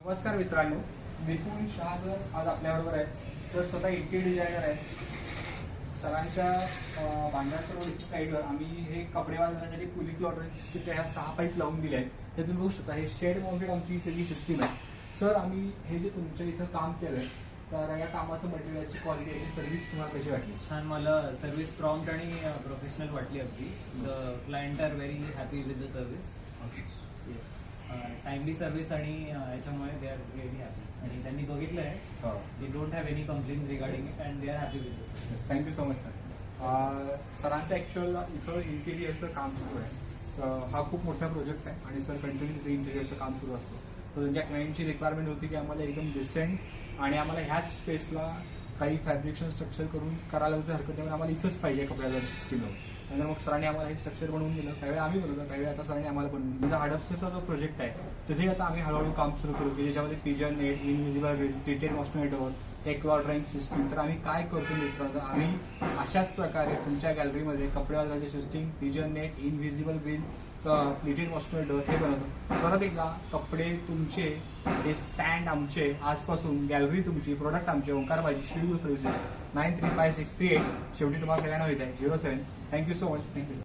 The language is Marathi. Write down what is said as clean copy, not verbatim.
नमस्कार मित्रांनो, विपुल शहा सर आज आपल्याबरोबर आहेत. सर स्वतः इंटिरियर डिझायनर आहेत. सरांच्या बांद्रापूर रोड साईडवर आम्ही हे कपडे बांधण्यासाठी पुलिस लॉटरी सिस्टीमच्या ह्या 6 पाईप लावून दिल्या आहेत. हे तुम्ही बघू शकता, हे शेड माउंटेड आमची सगळी सिस्टीम आहे. सर आम्ही हे जे तुमच्या इथं काम केलंय, तर या कामाचं मटेरियलची क्वालिटी याची सर्व्हिस तुम्हाला कशी वाटली? छान, मला सर्व्हिस प्रॉम्प्ट आणि प्रोफेशनल वाटली आपली. The client are very happy with the service. Okay, yes, timely service आणि याच्यामुळे दे आर रिअली हॅपी. आणि त्यांनी बघितलं आहे, they don't have any complaint regarding it and they are happy with this. Thank you so much sir. सरांचं ॲक्च्युअल इथं इंटिरियरचं काम सुरू आहे. हा खूप मोठा प्रोजेक्ट आहे आणि सर कंटिन्यू तिथे इंटिरियरचं काम सुरू असतं. तर त्यांच्या क्लायंटची रिक्वायरमेंट होती की आम्हाला एकदम डिसेंट आणि आम्हाला ह्याच स्पेसला काही फॅब्रिकेशन स्ट्रक्चर करून करायला होतं हरकत नाही, आम्हाला इथंच पाहिजे कपड्याला सिस्टीम. नंतर मग सरांनी आम्हाला हे स्ट्रक्चर बनवून दिलं. त्यावेळी आम्ही बनवलं, त्यावेळी आता सरांनी आम्हाला बनवून दिलं. म्हणजे हडपसरचा जो प्रोजेक्ट आहे तिथे आता आम्ही हळूहळू काम सुरू करू की ज्याच्यामध्ये पिजन नेट, इनव्हिजिबल वेल, ट्रीटेड मॉस्किटोवर, एक्वा ड्रॉइंग सिस्टीम. तर आम्ही काय करतो मित्रांनो, आम्ही अशाच प्रकारे तुमच्या गॅलरीमध्ये कपडेवाल्याची सिस्टीम, पिजन नेट, इनव्हिजिबल वेल, प्लेटेड मॉस्किटो हे बनवतो. परत एकदा कपडे तुमचे, हे स्टँड आमचे, आजपासून गॅलरी तुमची, प्रोडक्ट आमचे, ओंकार बाजी शिवगुरु सर्व्हिसेस 935638. शेवटी तुम्हाला सगळ्यांना होत आहे 07. Thank you so much. थँक्यू.